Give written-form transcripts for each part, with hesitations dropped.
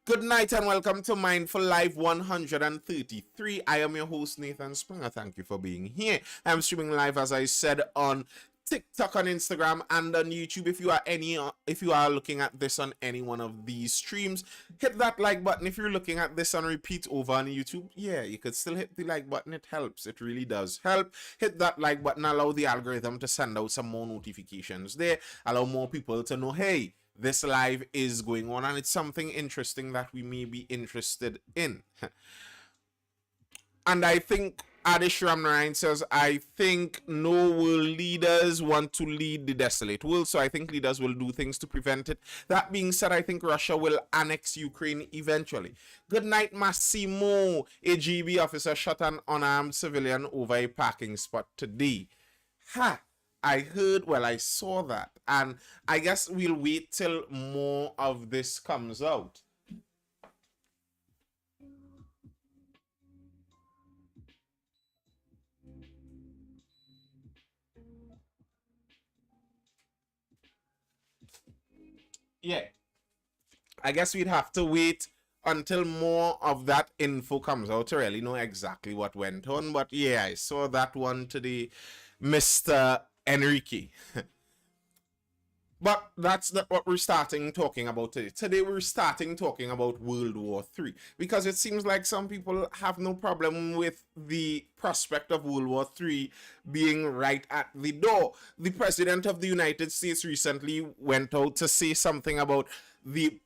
Good night and welcome to Mindful Live 133. I am your host Nathan Springer. Thank you for being here. I'm streaming live, as I said, on TikTok, on Instagram, and on YouTube. If you are looking at this on any one of these streams, hit that like button. If you're looking at this on repeat over on YouTube, yeah, you could still hit the like button. It helps. It really does help. Hit that like button. Allow the algorithm to send out some more notifications there. Allow more people to know, hey, this live is going on and it's something interesting that we may be interested in. And I think Adish Ramnarayan says, I think no world leaders want to lead the desolate world, so I think leaders will do things to prevent it. That being said, I think Russia will annex Ukraine eventually. Good night, Massimo. A GB officer shot an unarmed civilian over a parking spot today. Ha! I saw that, and I guess we'll wait till more of this comes out. Yeah, I guess we'd have to wait until more of that info comes out to really know exactly what went on. But yeah, I saw that one today, Mr. Enrique. But that's not what we're starting talking about today. Today we're starting talking about World War III, because it seems like some people have no problem with the prospect of World War III being right at the door. The President of the United States recently went out to say something about the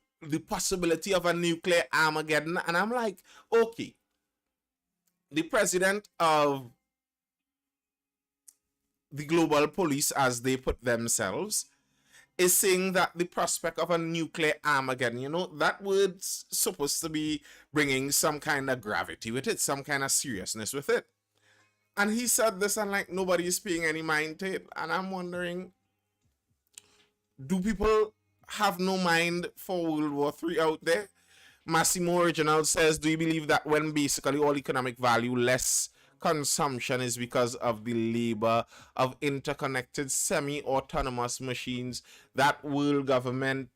possibility of a nuclear Armageddon, and I'm like, okay, the President of the global police, as they put themselves, is saying that the prospect of a nuclear Armageddon, you know, that word's supposed to be bringing some kind of gravity with it, some kind of seriousness with it. And he said this, and like nobody's paying any mind to it. And I'm wondering, do people have no mind for World War III out there? Massimo Original says, do you believe that when basically all economic value, less consumption, is because of the labor of interconnected semi-autonomous machines, that world government,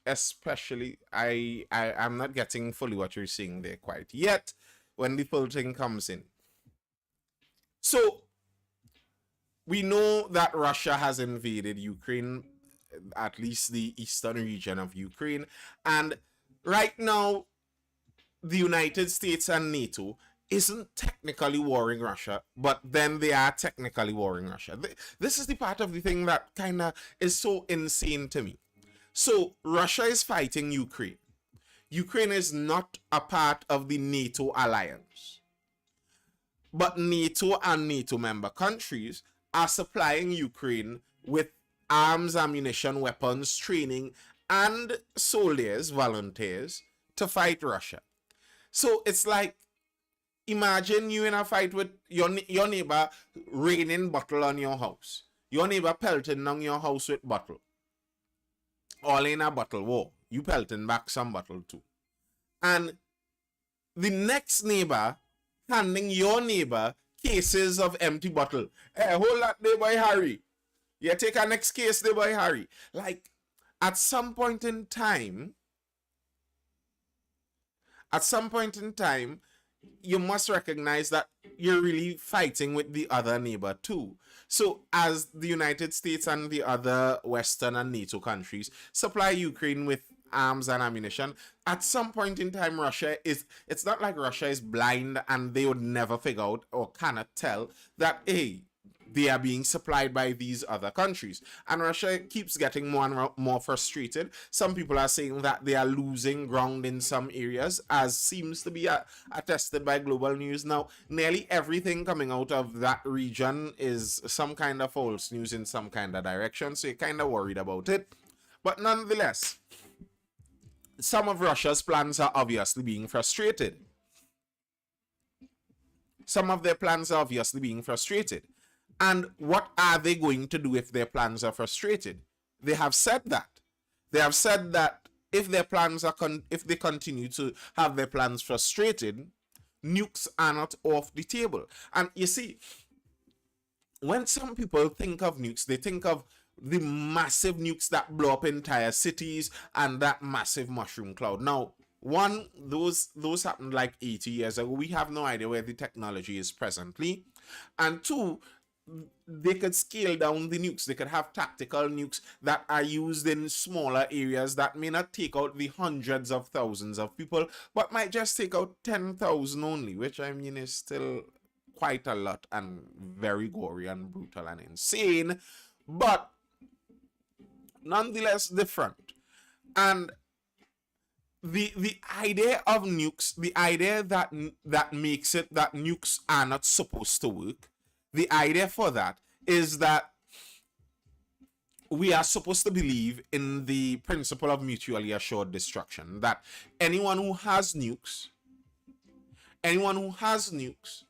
especially, I'm not getting fully what you're saying there quite yet when the full thing comes in. So we know that Russia has invaded Ukraine, at least the eastern region of Ukraine, and right now the United States and NATO isn't technically warring Russia, but then they are technically warring Russia. This is the part of the thing that kind of is so insane to me. So Russia is fighting Ukraine. Ukraine is not a part of the NATO alliance. But NATO and NATO member countries are supplying Ukraine with arms, ammunition, weapons, training, and soldiers, volunteers, to fight Russia. So it's like, imagine you in a fight with your neighbor raining bottle on your house. Your neighbor pelting on your house with bottle. All in a bottle war. You pelting back some bottle too. And the next neighbor handing your neighbor cases of empty bottle. Hey, hold that there, boy, Harry. You take a next case there, boy, Harry. Like, at some point in time, you must recognize that you're really fighting with the other neighbor too. So as the United States and the other Western and NATO countries supply Ukraine with arms and ammunition, at some point in time, it's not like Russia is blind and they would never figure out or cannot tell that, hey, they are being supplied by these other countries. And Russia keeps getting more and more frustrated. Some people are saying that they are losing ground in some areas, as seems to be attested by global news. Now, nearly everything coming out of that region is some kind of false news in some kind of direction, so you're kind of worried about it. But nonetheless, some of Russia's plans are obviously being frustrated. Some of their plans are obviously being frustrated. And what are they going to do if their plans are frustrated? They have said that. They have said that if their plans are if they continue to have their plans frustrated, nukes are not off the table. And you see, when some people think of nukes, they think of the massive nukes that blow up entire cities and that massive mushroom cloud. Now, One, those happened like 80 years ago. We have no idea where the technology is presently. And two, they could scale down the nukes. They could have tactical nukes that are used in smaller areas that may not take out the hundreds of thousands of people, but might just take out 10,000 only, which I mean is still quite a lot and very gory and brutal and insane, but nonetheless different. And the idea of nukes, the idea that makes it that nukes are not supposed to work, the idea for that is that we are supposed to believe in the principle of mutually assured destruction. That anyone who has nukes, anyone who has nukes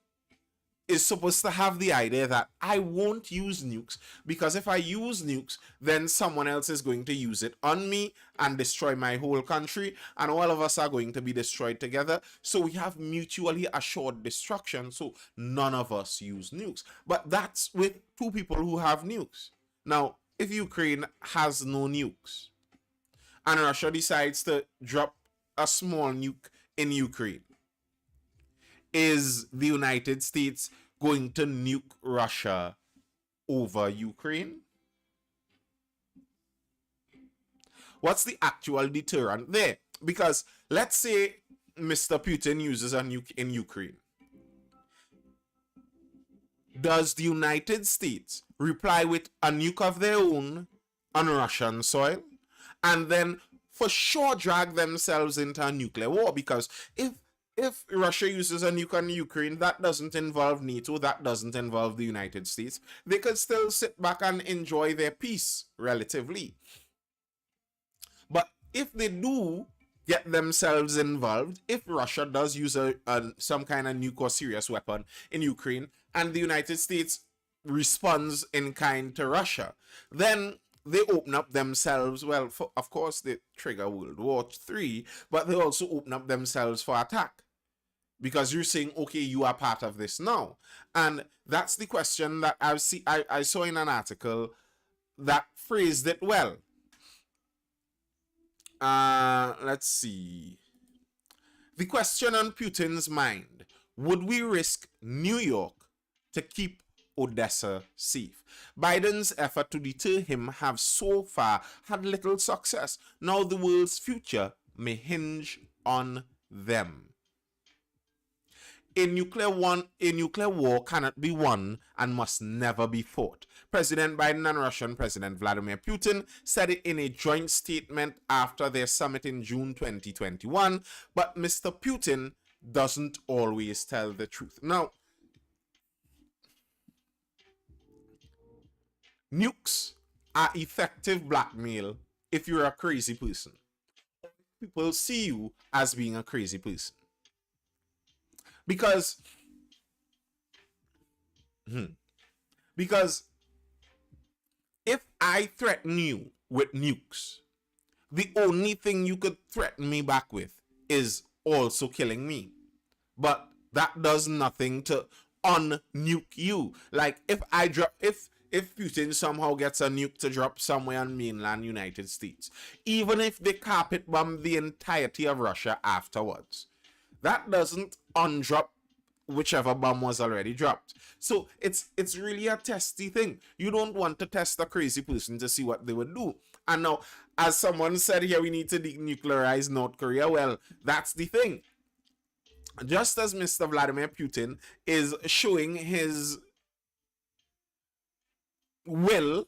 is supposed to have the idea that I won't use nukes because if I use nukes, then someone else is going to use it on me and destroy my whole country, and all of us are going to be destroyed together. So we have mutually assured destruction, so none of us use nukes. But that's with two people who have nukes. Now, if Ukraine has no nukes and Russia decides to drop a small nuke in Ukraine, is the United States going to nuke Russia over Ukraine? What's the actual deterrent there? Because let's say Mr. Putin uses a nuke in Ukraine. Does the United States reply with a nuke of their own on Russian soil and then for sure drag themselves into a nuclear war? Because if Russia uses a nuke on Ukraine, that doesn't involve NATO, that doesn't involve the United States. They could still sit back and enjoy their peace, relatively. But if they do get themselves involved, if Russia does use some kind of nuke or serious weapon in Ukraine, and the United States responds in kind to Russia, then they open up themselves, well, of course, they trigger World War III, but they also open up themselves for attack. Because you're saying, okay, you are part of this now. And that's the question that I saw in an article that phrased it well. Let's see. The question on Putin's mind: would we risk New York to keep Odessa safe? Biden's effort to deter him have so far had little success. Now the world's future may hinge on them. A nuclear war cannot be won and must never be fought. President Biden and Russian President Vladimir Putin said it in a joint statement after their summit in June 2021, but Mr. Putin doesn't always tell the truth. Now, nukes are effective blackmail if you're a crazy person. People see you as being a crazy person. Because if I threaten you with nukes, the only thing you could threaten me back with is also killing me. But that does nothing to unnuke you. Like if Putin somehow gets a nuke to drop somewhere on mainland United States, even if they carpet bomb the entirety of Russia afterwards, that doesn't undrop whichever bomb was already dropped. So it's really a testy thing. You don't want to test a crazy person to see what they would do. And now, as someone said here, we need to denuclearize North Korea. Well, that's the thing. Just as Mr. Vladimir Putin is showing his will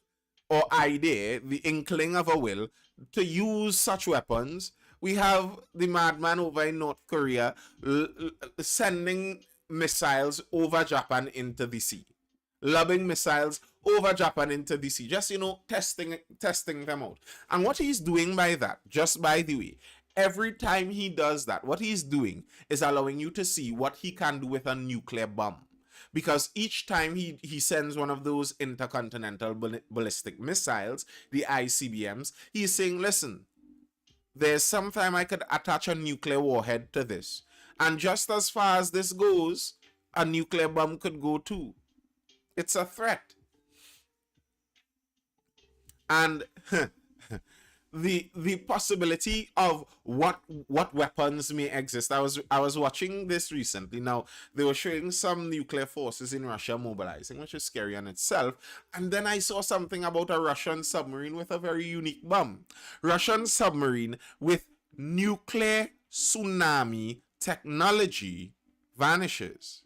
or idea, the inkling of a will to use such weapons, we have the madman over in North Korea sending missiles over Japan into the sea. Lobbing missiles over Japan into the sea. Just, testing them out. And what he's doing by that, just by the way, every time he does that, what he's doing is allowing you to see what he can do with a nuclear bomb. Because each time he sends one of those intercontinental ballistic missiles, the ICBMs, he's saying, listen, there's some time I could attach a nuclear warhead to this. And just as far as this goes, a nuclear bomb could go too. It's a threat. And the possibility of what weapons may exist. I was watching this recently. Now they were showing some nuclear forces in Russia mobilizing, which is scary in itself. And then I saw something about a Russian submarine with a very unique bomb. Russian submarine with nuclear tsunami technology vanishes.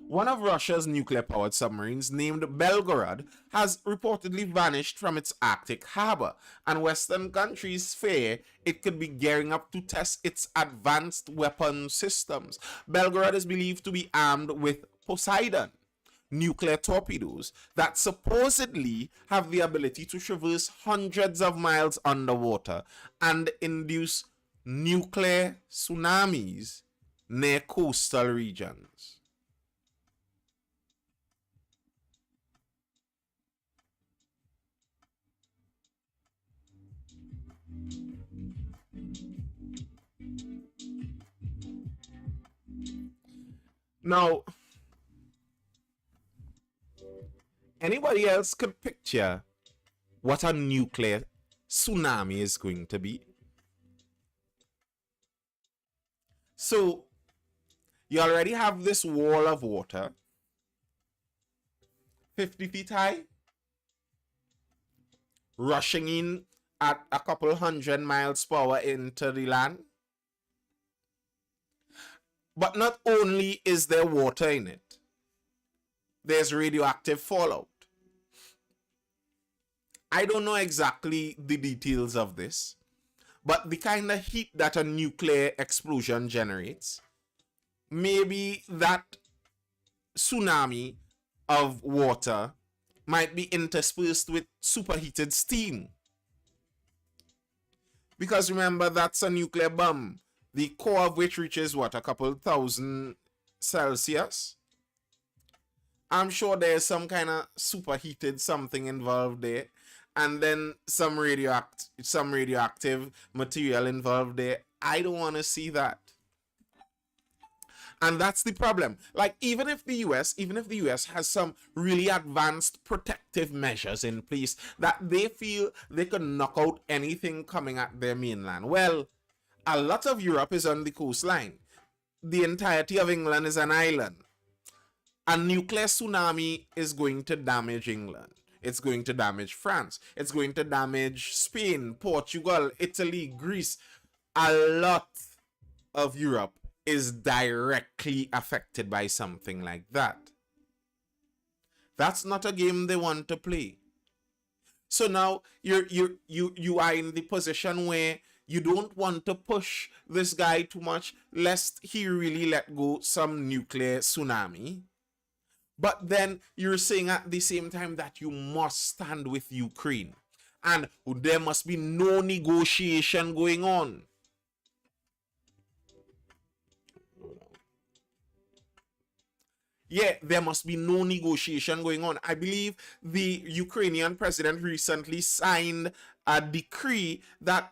One of Russia's nuclear-powered submarines, named Belgorod, has reportedly vanished from its Arctic harbor, and Western countries fear it could be gearing up to test its advanced weapon systems. Belgorod is believed to be armed with Poseidon nuclear torpedoes that supposedly have the ability to traverse hundreds of miles underwater and induce nuclear tsunamis near coastal regions. Now, anybody else could picture what a nuclear tsunami is going to be? So, you already have this wall of water, 50 feet high, rushing in at a couple hundred miles per hour into the land. But not only is there water in it, there's radioactive fallout. I don't know exactly the details of this, but the kind of heat that a nuclear explosion generates, maybe that tsunami of water might be interspersed with superheated steam. Because remember, that's a nuclear bomb, the core of which reaches what, a couple thousand Celsius? I'm sure there's some kind of superheated something involved there, and then some radioactive material involved there. I don't want to see that. And that's the problem. Like, even if the US has some really advanced protective measures in place that they feel they can knock out anything coming at their mainland, well, a lot of Europe is on the coastline. The entirety of England is an island. A nuclear tsunami is going to damage England. It's going to damage France. It's going to damage Spain, Portugal, Italy, Greece. A lot of Europe is directly affected by something like that. That's not a game they want to play. So now you are in the position where you don't want to push this guy too much lest he really let go some nuclear tsunami. But then you're saying at the same time that you must stand with Ukraine and there must be no negotiation going on. Yeah, there must be no negotiation going on. I believe the Ukrainian president recently signed a decree that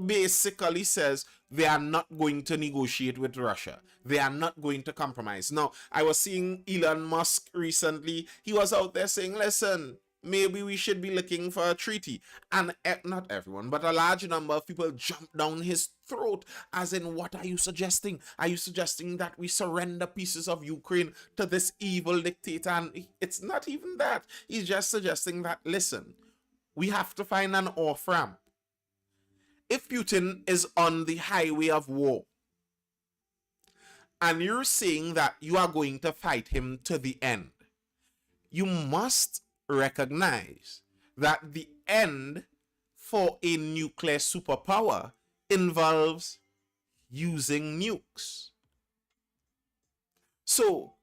basically says they are not going to negotiate with Russia. They are not going to compromise. Now, I was seeing Elon Musk recently. He was out there saying, listen, maybe we should be looking for a treaty. And not everyone, but a large number of people jumped down his throat, as in, what are you suggesting? Are you suggesting that we surrender pieces of Ukraine to this evil dictator? And it's not even that. He's just suggesting that, listen, we have to find an off-ramp. If Putin is on the highway of war, and you're saying that you are going to fight him to the end, you must recognize that the end for a nuclear superpower involves using nukes. So,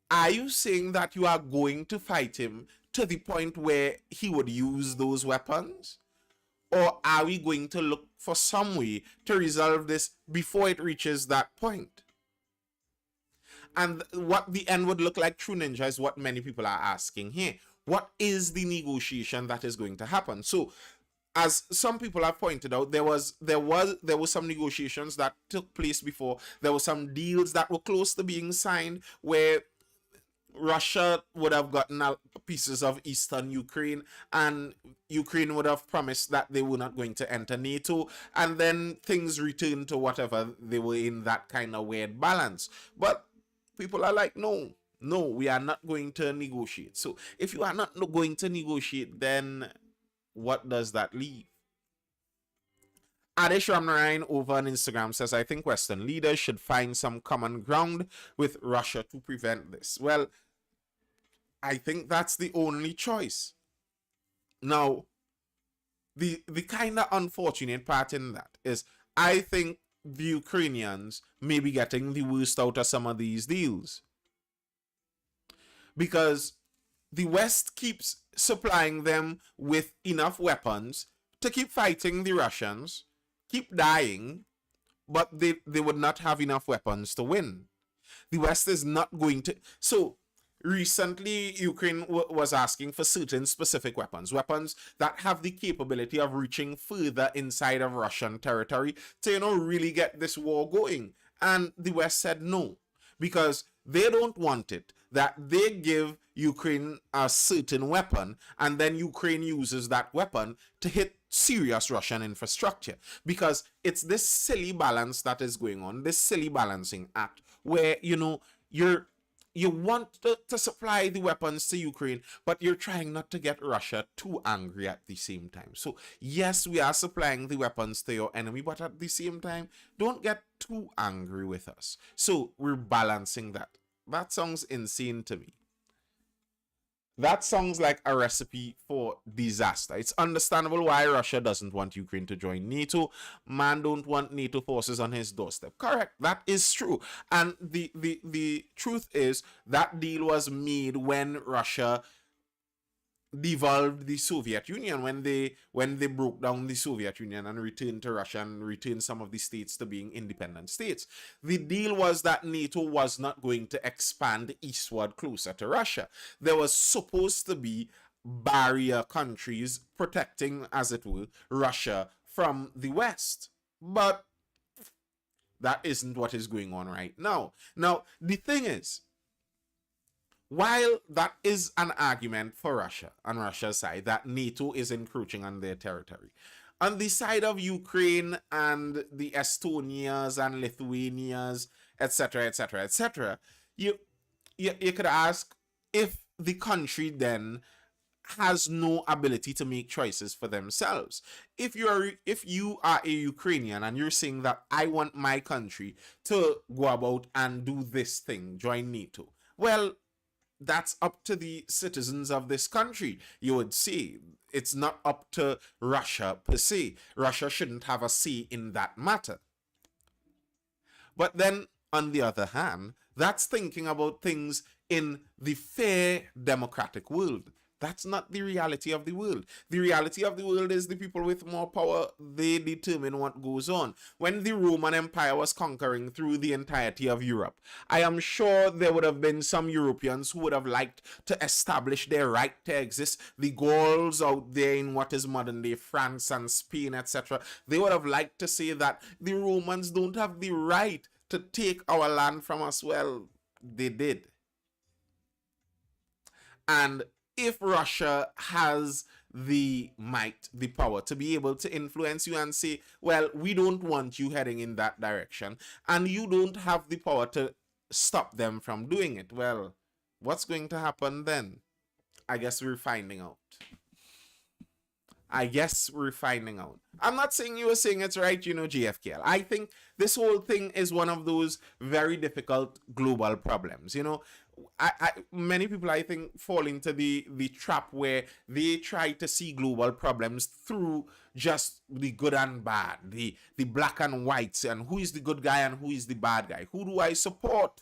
are you saying that you are going to fight him to the point where he would use those weapons? Or are we going to look for some way to resolve this before it reaches that point? And what the end would look like, True Ninja, is what many people are asking here. What is the negotiation that is going to happen? So, as some people have pointed out, there were some negotiations that took place before. There were some deals that were close to being signed where Russia would have gotten pieces of eastern Ukraine, and Ukraine would have promised that they were not going to enter NATO, and then things returned to whatever they were in, that kind of weird balance. But people are like, no, no, we are not going to negotiate. So if you are not going to negotiate, then what does that leave? Adish Ramnarayan over on Instagram says, I think Western leaders should find some common ground with Russia to prevent this. Well, I think that's the only choice. Now, the kind of unfortunate part in that is I think the Ukrainians may be getting the worst out of some of these deals, because the West keeps supplying them with enough weapons to keep fighting the Russians, keep dying, but they would not have enough weapons to win. The West is not going to. So recently, Ukraine was asking for certain specific weapons, weapons that have the capability of reaching further inside of Russian territory to, really get this war going. And the West said no, because they don't want it, that they give Ukraine a certain weapon and then Ukraine uses that weapon to hit serious Russian infrastructure. Because it's this silly balance that is going on, this silly balancing act where, you want to supply the weapons to Ukraine, but you're trying not to get Russia too angry at the same time. So yes, we are supplying the weapons to your enemy, but at the same time, don't get too angry with us. So we're balancing that. That sounds insane to me. That sounds like a recipe for disaster. It's understandable why Russia doesn't want Ukraine to join NATO. Man don't want NATO forces on his doorstep. Correct. That is true. And the truth is that deal was made when Russia devolved the Soviet Union, when they broke down the Soviet Union and returned to Russia and returned some of the states to being independent states. The deal was that NATO was not going to expand eastward closer to Russia. There was supposed to be barrier countries protecting, as it were, Russia from the West. But that isn't what is going on right now. Now, the thing is, while that is an argument for Russia, on Russia's side, that NATO is encroaching on their territory, on the side of Ukraine and the Estonias and Lithuanias, etc., etc., etc., you could ask if the country then has no ability to make choices for themselves. If you are a Ukrainian and you're saying that I want my country to go about and do this thing, join NATO, well, that's up to the citizens of this country. You would say it's not up to Russia per se. Russia shouldn't have a say in that matter. But then, on the other hand, that's thinking about things in the fair democratic world. That's not the reality of the world. The reality of the world is the people with more power, they determine what goes on. When the Roman Empire was conquering through the entirety of Europe, I am sure there would have been some Europeans who would have liked to establish their right to exist. The Gauls out there in what is modern day France and Spain, etc., they would have liked to say that the Romans don't have the right to take our land from us. Well, they did. And if Russia has the might, the power to be able to influence you and say, well, we don't want you heading in that direction, and you don't have the power to stop them from doing it, well, what's going to happen then? I guess we're finding out. I'm not saying you were saying it's right, GFKL. I think this whole thing is one of those very difficult global problems. Many people, I think, fall into the trap where they try to see global problems through just the good and bad, the black and whites, and who is the good guy and who is the bad guy. Who do I support?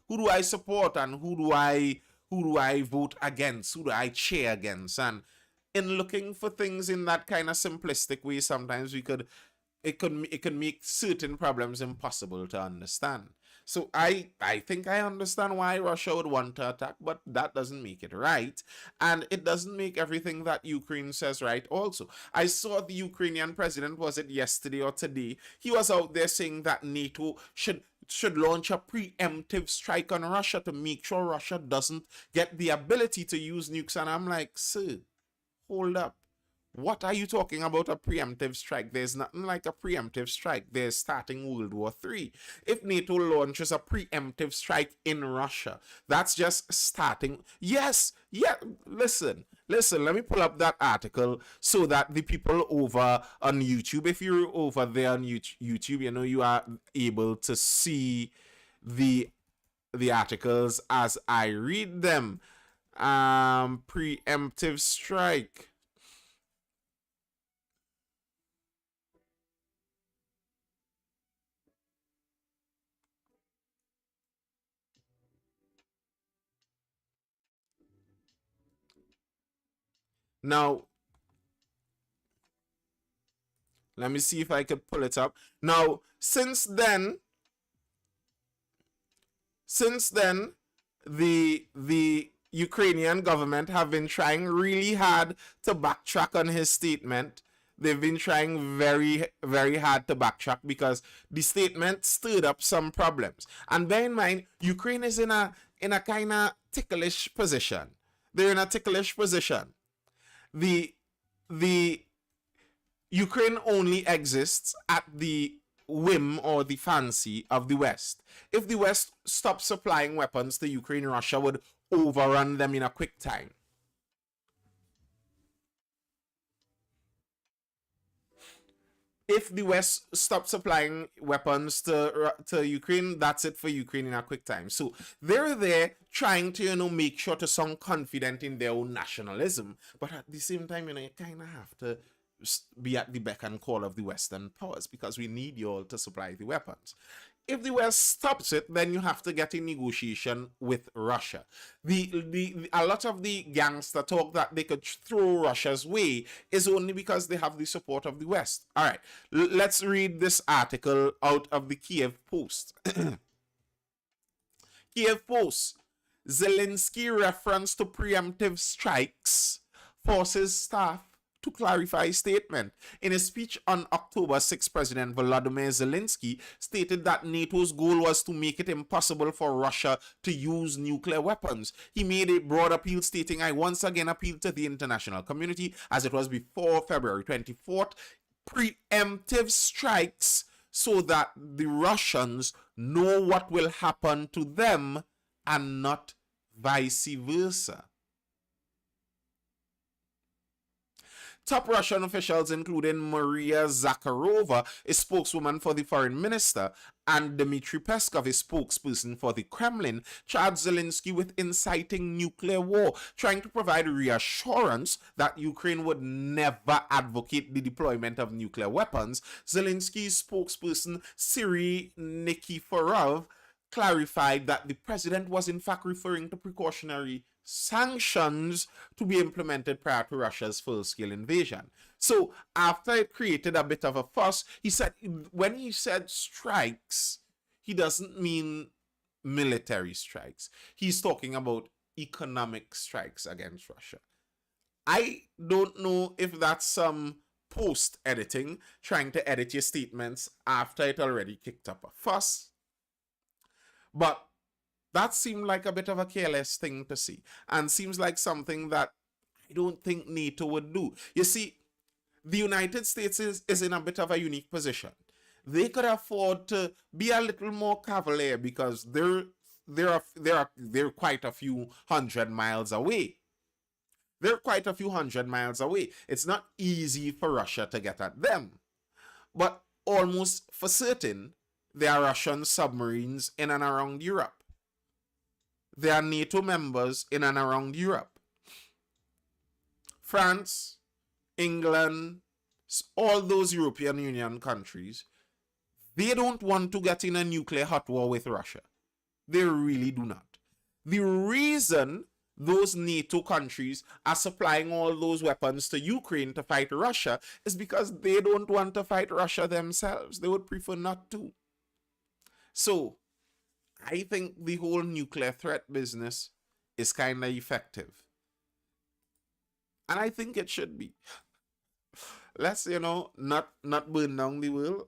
And who do I vote against? Who do I cheer against? And in looking for things in that kind of simplistic way, sometimes it could make certain problems impossible to understand. So I think I understand why Russia would want to attack, but that doesn't make it right. And it doesn't make everything that Ukraine says right also. I saw the Ukrainian president, was it yesterday or today? He was out there saying that NATO should should launch a preemptive strike on Russia to make sure Russia doesn't get the ability to use nukes. And I'm like, sir, hold up. What are you talking about a preemptive strike? There's nothing like a preemptive strike. They're starting World War III. If NATO launches a preemptive strike in Russia, that's just starting. Yes, yeah, listen, let me pull up that article so that the people over on YouTube, if you're over there on YouTube, you know, you are able to see the articles as I read them. Preemptive strike. Now, let me see if I could pull it up. Now, since then, the Ukrainian government have been trying really hard to backtrack on his statement. They've been trying very, very hard to backtrack because the statement stirred up some problems. And bear in mind, Ukraine is in a kind of ticklish position. They're in a ticklish position. The the Ukraine only exists at the whim or the fancy of the West. If the West stopped supplying weapons to Ukraine, Russia would overrun them in a quick time. If the West stopped supplying weapons to Ukraine, that's it for Ukraine in a quick time. So they're there trying to, make sure to sound confident in their own nationalism, but at the same time, you kind of have to be at the beck and call of the Western powers because we need you all to supply the weapons. If the West stops it, then you have to get a negotiation with Russia. A lot of the gangster talk that they could throw Russia's way is only because they have the support of the West. All right, let's read this article out of the Kiev Post. Kiev Post. Zelensky reference to preemptive strikes forces staff to clarify statement. In a speech on October 6, President Volodymyr Zelensky stated that NATO's goal was to make it impossible for Russia to use nuclear weapons. He made a broad appeal stating, I once again appeal to the international community, as it was before February 24th, preemptive strikes so that the Russians know what will happen to them and not vice versa. Top Russian officials, including Maria Zakharova, a spokeswoman for the foreign minister, and Dmitry Peskov, a spokesperson for the Kremlin, charged Zelensky with inciting nuclear war, trying to provide reassurance that Ukraine would never advocate the deployment of nuclear weapons. Zelensky's spokesperson, Siri Nikiforov, clarified that the president was in fact referring to precautionary sanctions to be implemented prior to Russia's full-scale invasion. So after it created a bit of a fuss, he said when he said strikes, he doesn't mean military strikes. He's talking about economic strikes against Russia. I don't know if that's some post-editing, trying to edit your statements after it already kicked up a fuss. But that seemed like a bit of a careless thing to see, and seems like something that I don't think NATO would do. You see, the United States is in a bit of a unique position. They could afford to be a little more cavalier because they're quite a few hundred miles away. They're quite a few hundred miles away. It's not easy for Russia to get at them. But almost for certain, there are Russian submarines in and around Europe. There are NATO members in and around Europe. France, England, all those European Union countries, they don't want to get in a nuclear hot war with Russia. They really do not. The reason those NATO countries are supplying all those weapons to Ukraine to fight Russia is because they don't want to fight Russia themselves. They would prefer not to. So, I think the whole nuclear threat business is kind of effective. And I think it should be. Let's, not burn down the world.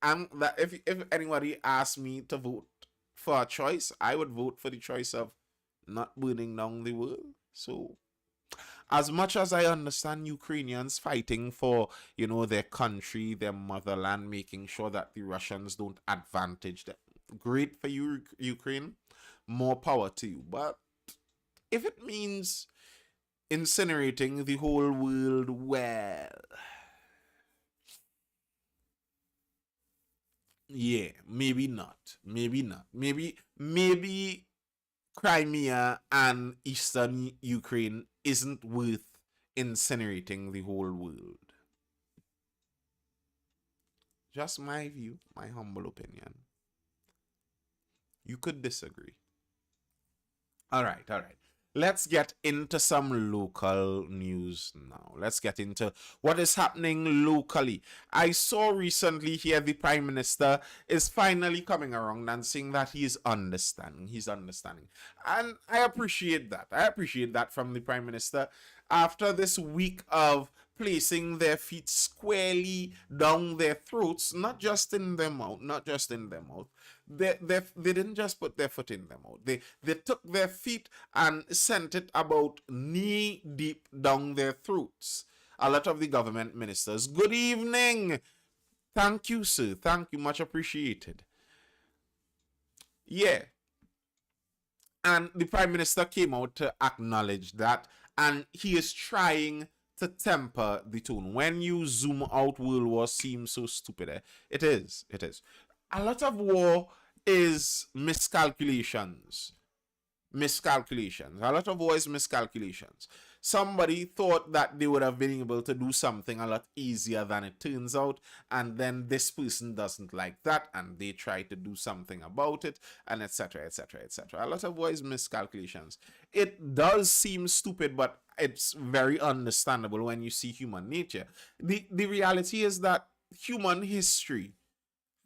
that if anybody asked me to vote for a choice, I would vote for the choice of not burning down the world. So as much as I understand Ukrainians fighting for, their country, their motherland, making sure that the Russians don't advantage them, great for you, Ukraine. More power to you. But if it means incinerating the whole world, well, yeah, maybe not. Maybe not. Maybe Crimea and Eastern Ukraine isn't worth incinerating the whole world. Just my view, my humble opinion. You could disagree. All right, all right. Let's get into some local news now. Let's get into what is happening locally. I saw recently here the Prime Minister is finally coming around and saying that he's understanding. He's understanding. And I appreciate that. I appreciate that from the Prime Minister. After this week of placing their feet squarely down their throats, not just in their mouth, not just in their mouth. They didn't just put their foot in their mouth. They took their feet and sent it about knee deep down their throats. A lot of the government ministers, good evening. Thank you, sir. Thank you. Much appreciated. Yeah. And the Prime Minister came out to acknowledge that, and he is trying to temper the tone. When you zoom out, World War seems so stupid. It is. It is. A lot of war is miscalculations. Miscalculations. A lot of war is miscalculations. Somebody thought that they would have been able to do something a lot easier than it turns out, and then this person doesn't like that, and they try to do something about it, and etc., etc., etc. A lot of war is miscalculations. It does seem stupid, but it's very understandable when you see human nature. The reality is that human history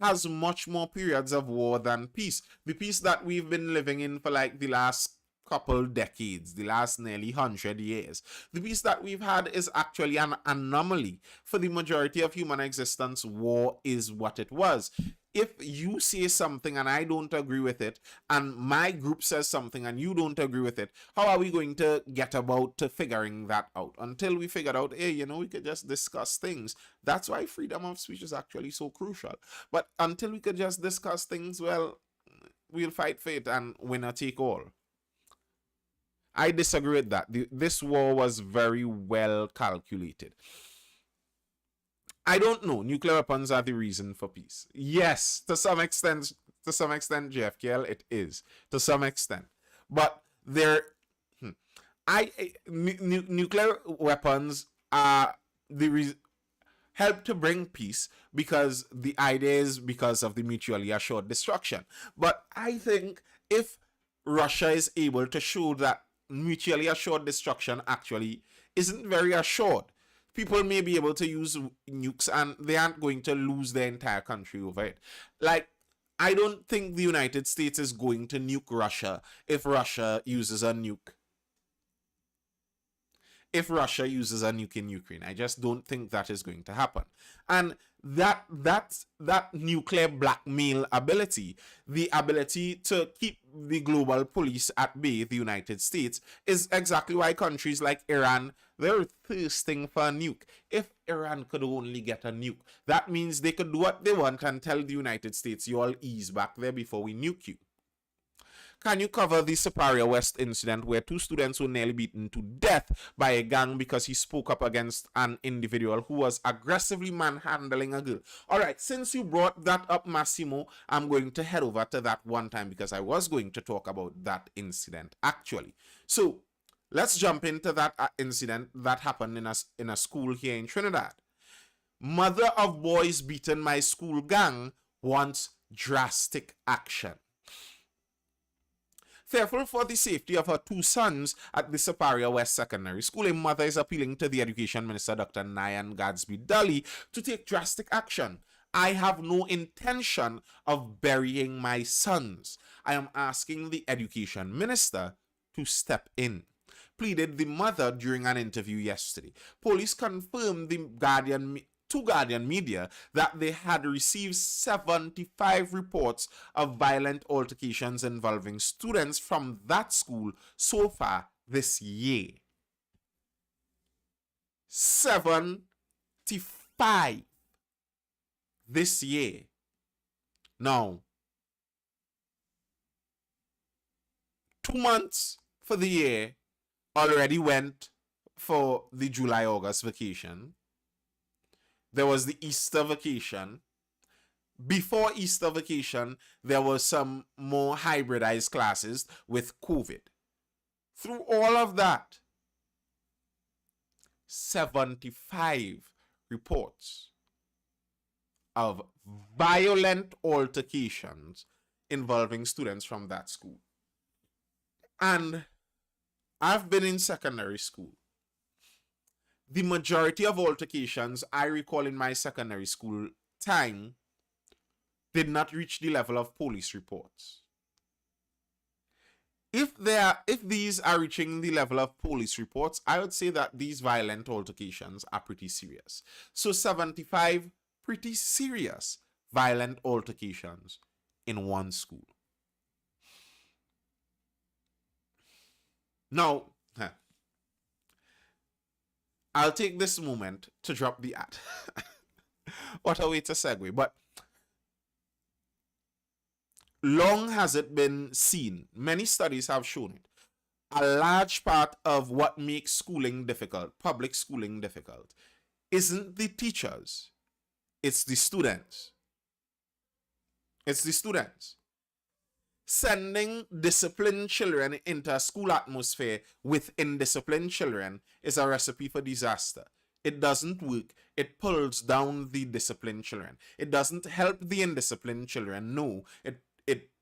has much more periods of war than peace. The peace that we've been living in for like the last couple decades, the last nearly 100 years, the peace that we've had is actually an anomaly. For the majority of human existence, war is what it was. If you say something and I don't agree with it, and my group says something and you don't agree with it, how are we going to get about to figuring that out? Until we figured out, hey, we could just discuss things. That's why freedom of speech is actually so crucial. But until we could just discuss things, well, we'll fight for it and winner take all. I disagree with that. This war was very well calculated. I don't know. Nuclear weapons are the reason for peace. Yes, to some extent, JFKL, it is to some extent. But nuclear weapons are the reason help to bring peace because the idea is because of the mutually assured destruction. But I think if Russia is able to show that mutually assured destruction actually isn't very assured, people may be able to use nukes and they aren't going to lose their entire country over it. Like, I don't think the United States is going to nuke Russia if Russia uses a nuke. If Russia uses a nuke in Ukraine, I just don't think that is going to happen. And that nuclear blackmail ability, the ability to keep the global police at bay, the United States, is exactly why countries like Iran, they're thirsting for a nuke. If Iran could only get a nuke, that means they could do what they want and tell the United States, you all ease back there before we nuke you. Can you cover the Superior West incident where 2 students were nearly beaten to death by a gang because he spoke up against an individual who was aggressively manhandling a girl? All right, since you brought that up, Massimo, I'm going to head over to that one time because I was going to talk about that incident actually. So let's jump into that incident that happened in a school here in Trinidad. Mother of boys beaten by school gang wants drastic action. Fearful for the safety of her 2 sons at the Superior West Secondary School, a mother is appealing to the Education Minister, Dr. Nayan Gadsby Dali, to take drastic action. I have no intention of burying my sons. I am asking the Education Minister to step in, pleaded the mother during an interview yesterday. Police confirmed the Guardian to Guardian Media that they had received 75 reports of violent altercations involving students from that school so far this year. 75 this year. Now, 2 months for the year already went for the July-August vacation. There was the Easter vacation. Before Easter vacation, there were some more hybridized classes with COVID. Through all of that, 75 reports of violent altercations involving students from that school. And I've been in secondary school. The majority of altercations I recall in my secondary school time did not reach the level of police reports. If these are reaching the level of police reports, I would say that these violent altercations are pretty serious. So 75 pretty serious violent altercations in one school. Now, I'll take this moment to drop the ad. What a way to segue. But long has it been seen, many studies have shown it, a large part of what makes schooling difficult, public schooling difficult, isn't the teachers, it's the students. It's the students. Sending disciplined children into a school atmosphere with indisciplined children is a recipe for disaster. It doesn't work. It pulls down the disciplined children. It doesn't help the indisciplined children. No, it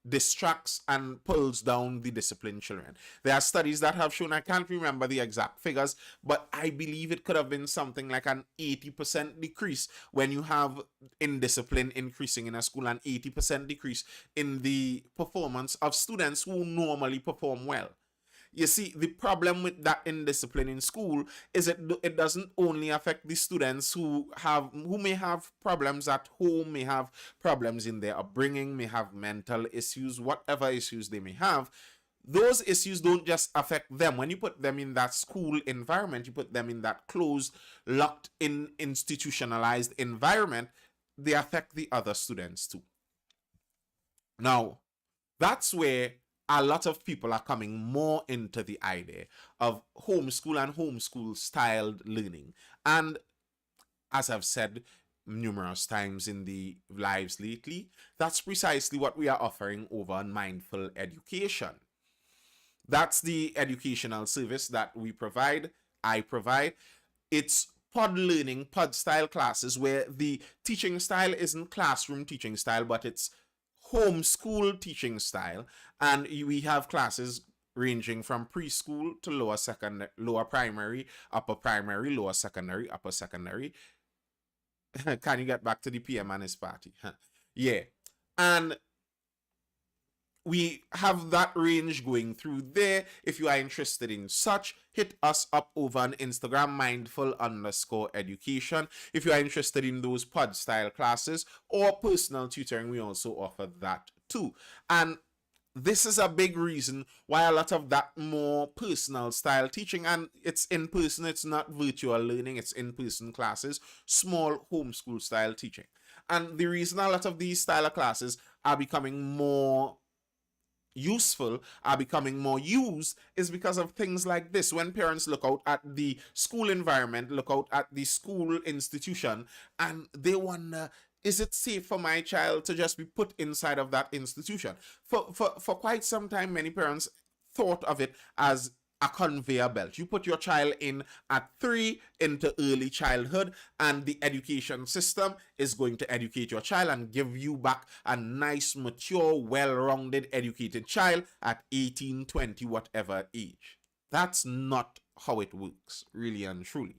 distracts and pulls down the disciplined children. There are studies that have shown, I can't remember the exact figures, but I believe it could have been something like an 80% decrease when you have indiscipline increasing in a school, and 80% decrease in the performance of students who normally perform well. You see, the problem with that indiscipline in school is it doesn't only affect the students who may have problems at home, may have problems in their upbringing, may have mental issues, whatever issues they may have. Those issues don't just affect them. When you put them in that school environment, you put them in that closed, locked in, institutionalized environment, they affect the other students too. Now, that's where a lot of people are coming more into the idea of homeschool and homeschool styled learning. And as I've said numerous times in the lives lately, that's precisely what we are offering over on Mindful Education. That's the educational service that we provide, I provide. It's pod learning, pod style classes where the teaching style isn't classroom teaching style, but it's homeschool teaching style, and we have classes ranging from preschool to lower primary, upper primary, lower secondary, upper secondary. Can you get back to the PM and his party? Yeah. And we have that range going through there. If you are interested in such, hit us up over on Instagram, mindful_education. If you are interested in those pod style classes or personal tutoring, we also offer that too. And this is a big reason why a lot of that more personal style teaching, and it's in person, it's not virtual learning, it's in person classes, small homeschool style teaching. And the reason a lot of these style of classes are becoming more useful, are becoming more used, is because of things like this. When parents look out at the school environment, look out at the school institution, and they wonder, is it safe for my child to just be put inside of that institution? For quite some time, many parents thought of it as a conveyor belt. You put your child in at 3 into early childhood, and the education system is going to educate your child and give you back a nice, mature, well-rounded, educated child at 18, 20, whatever age. That's not how it works, really and truly.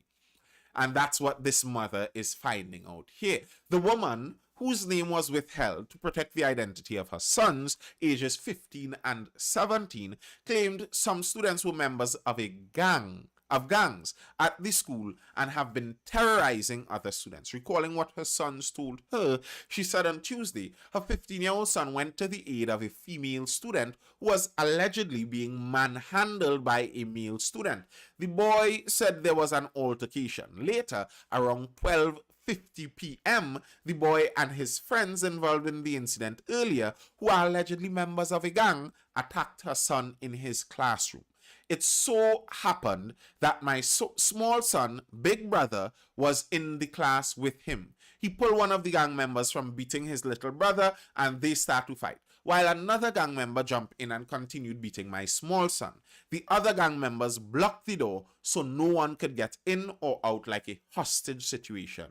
And that's what this mother is finding out here. The woman whose name was withheld to protect the identity of her sons, ages 15 and 17, claimed some students were members of a gang of gangs at the school and have been terrorizing other students. Recalling what her sons told her, she said on Tuesday her 15-year-old son went to the aid of a female student who was allegedly being manhandled by a male student. The boy said there was an altercation. Later, around 12:50 p.m., the boy and his friends involved in the incident earlier, who are allegedly members of a gang, attacked her son in his classroom. It so happened that my small son, big brother, was in the class with him. He pulled one of the gang members from beating his little brother and they start to fight, while another gang member jumped in and continued beating my small son. The other gang members blocked the door so no one could get in or out, like a hostage situation.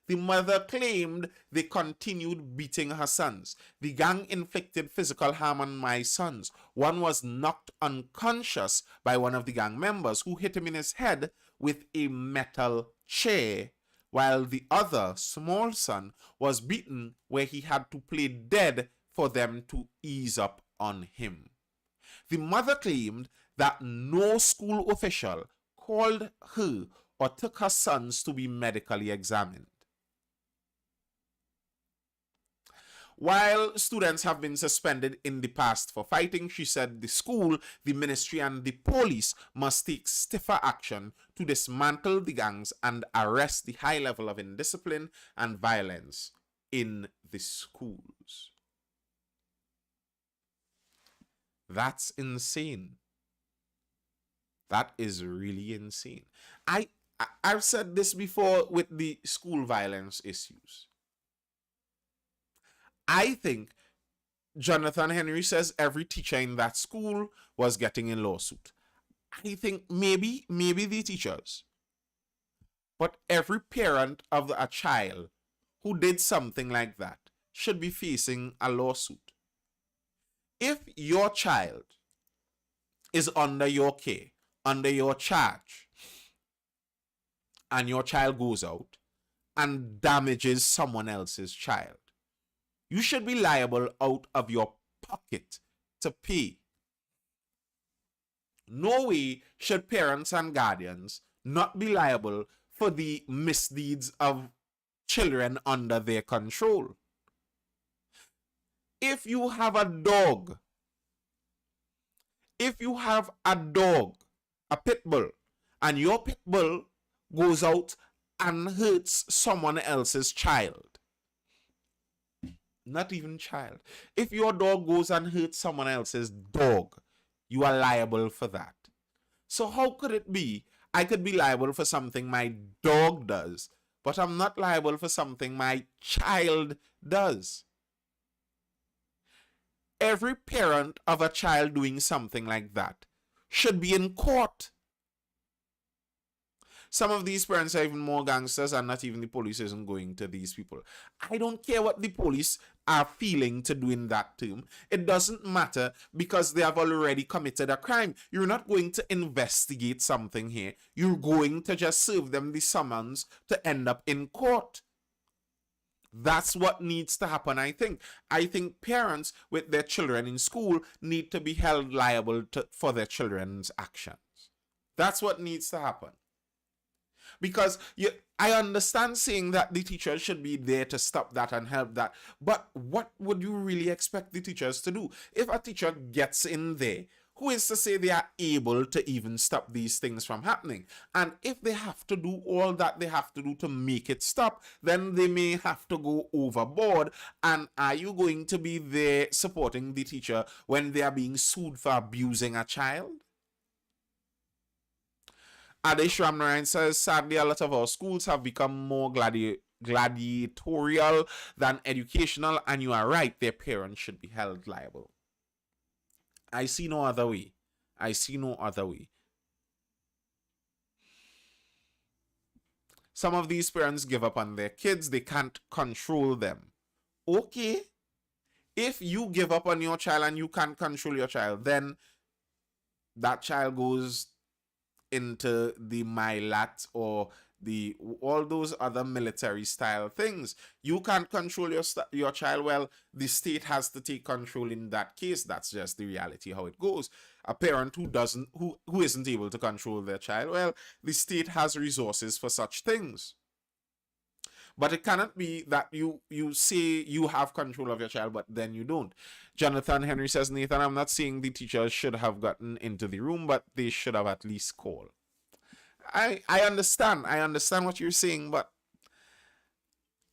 The mother claimed they continued beating her sons. The gang inflicted physical harm on my sons. One was knocked unconscious by one of the gang members who hit him in his head with a metal chair, while the other, small son, was beaten where he had to play dead for them to ease up on him. The mother claimed that no school official called her or took her sons to be medically examined. While students have been suspended in the past for fighting, she said the school, the ministry, and the police must take stiffer action to dismantle the gangs and arrest the high level of indiscipline and violence in the schools. That's insane. That is really insane. I've said this before with the school violence issues. I think Jonathan Henry says every teacher in that school was getting a lawsuit. I think maybe the teachers, but every parent of a child who did something like that should be facing a lawsuit. If your child is under your care, under your charge, and your child goes out and damages someone else's child, you should be liable out of your pocket to pay. No way should parents and guardians not be liable for the misdeeds of children under their control. If you have a dog, a pit bull, and your pit bull goes out and hurts someone else's child, not even child. If your dog goes and hurts someone else's dog, you are liable for that. So how could it be I could be liable for something my dog does, but I'm not liable for something my child does? Every parent of a child doing something like that should be in court. Some of these parents are even more gangsters, and not even the police isn't going to these people. I don't care what the police are feeling to do in that term. It doesn't matter, because they have already committed a crime. You're not going to investigate something here. You're going to just serve them the summons to end up in court. That's what needs to happen, I think. I think parents with their children in school need to be held liable for their children's actions. That's what needs to happen. Because I understand saying that the teachers should be there to stop that and help that. But what would you really expect the teachers to do? If a teacher gets in there, who is to say they are able to even stop these things from happening? And if they have to do all that they have to do to make it stop, then they may have to go overboard. And are you going to be there supporting the teacher when they are being sued for abusing a child? Adesh Ramnarayan says, sadly, a lot of our schools have become more gladiatorial than educational, and you are right, their parents should be held liable. I see no other way. I see no other way. Some of these parents give up on their kids. They can't control them. Okay. If you give up on your child and you can't control your child, then that child goes into the mylat or the all those other military style things. You can't control your child. Well, the state has to take control in that case. That's just the reality how it goes. A parent who isn't able to control their child, well, the state has resources for such things. But it cannot be that you say you have control of your child, but then you don't. Jonathan Henry says, Nathan, I'm not saying the teachers should have gotten into the room, but they should have at least called. I understand. I understand what you're saying, but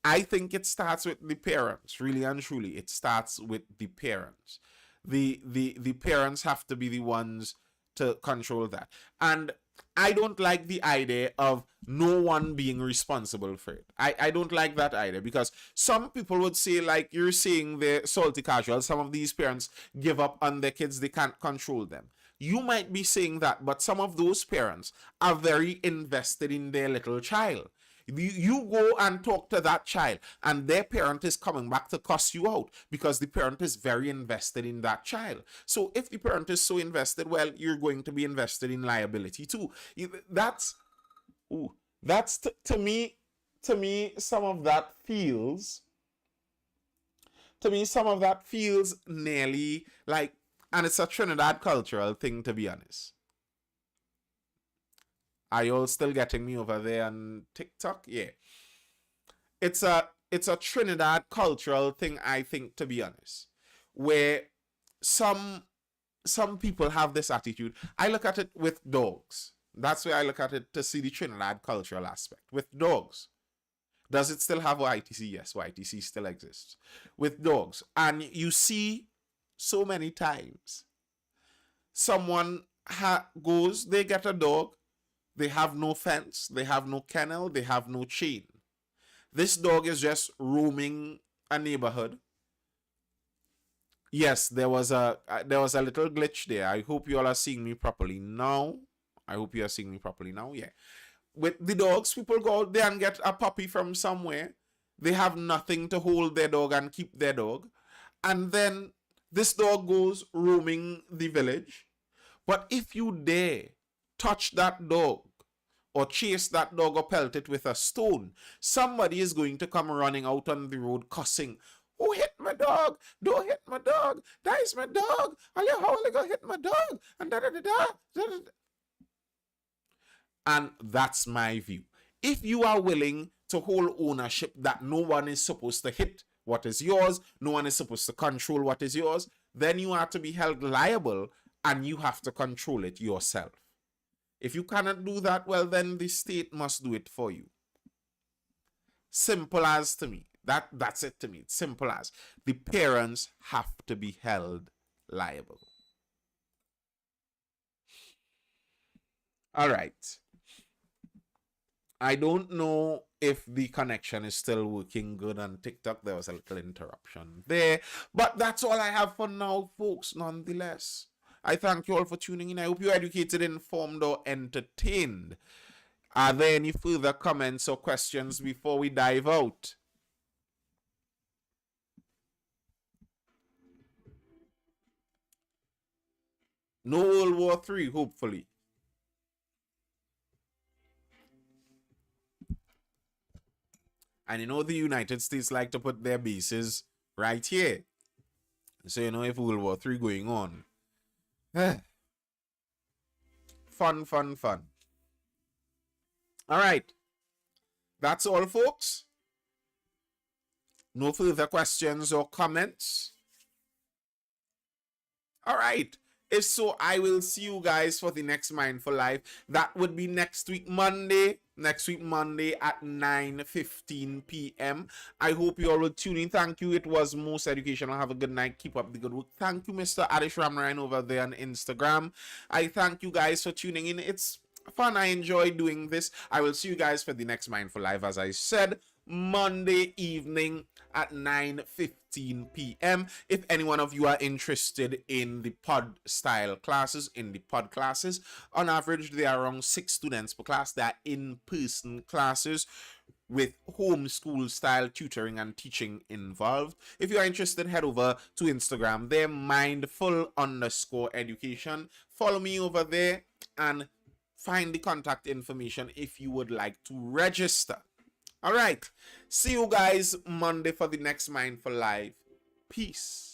I think it starts with the parents, really and truly. It starts with the parents. The parents have to be the ones to control that. And I don't like the idea of no one being responsible for it. I don't like that idea, because some people would say, like you're saying, the salty casual, some of these parents give up on their kids, they can't control them. You might be saying that, but some of those parents are very invested in their little child. You go and talk to that child, and their parent is coming back to cuss you out because the parent is very invested in that child. So if the parent is so invested, well, you're going to be invested in liability too. That's to me, some of that feels nearly like, and it's a Trinidad cultural thing, to be honest. Are you all still getting me over there on TikTok? Yeah. It's a Trinidad cultural thing, I think, to be honest, where some people have this attitude. I look at it with dogs. That's where I look at it, to see the Trinidad cultural aspect. With dogs. Does it still have YTC? Yes, YTC still exists. With dogs. And you see so many times someone goes, they get a dog, they have no fence, they have no kennel, they have no chain. This dog is just roaming a neighborhood. Yes, there was a little glitch there. I hope you all are seeing me properly now. I hope you are seeing me properly now. Yeah. With the dogs, people go out there and get a puppy from somewhere. They have nothing to hold their dog and keep their dog. And then this dog goes roaming the village. But if you dare touch that dog, or chase that dog, or pelt it with a stone, somebody is going to come running out on the road cussing. Who hit my dog? Don't hit my dog. That is my dog. How you gonna hit my dog? And da da da da. And that's my view. If you are willing to hold ownership that no one is supposed to hit what is yours, no one is supposed to control what is yours, then you are to be held liable, and you have to control it yourself. If you cannot do that, well, then the state must do it for you. Simple as to me. That's it to me. It's simple as. The parents have to be held liable. All right. I don't know if the connection is still working good on TikTok. There was a little interruption there. But that's all I have for now, folks, nonetheless. I thank you all for tuning in. I hope you're educated, informed, or entertained. Are there any further comments or questions before we dive out? No World War III, hopefully. And you know the United States like to put their bases right here. So you know if World War III going on. Fun. All right. That's all, folks. No further questions or comments. All right. If so, I will see you guys for the next Mindful Live. That would be next week, Monday. Next week, Monday at 9:15 p.m. I hope you all will tune in. Thank you. It was most educational. Have a good night. Keep up the good work. Thank you, Mr. Adish Ramryan over there on Instagram. I thank you guys for tuning in. It's fun. I enjoy doing this. I will see you guys for the next Mindful Live, as I said, Monday evening at 9:15 p.m. If any one of you are interested in the pod style classes, in the pod classes, on average there are around 6 students per class. They are in-person classes with homeschool style tutoring and teaching involved. If you are interested, head over to Instagram. They're mindful_education. Follow me over there and find the contact information if you would like to register. All right. See you guys Monday for the next Mindful Live. Peace.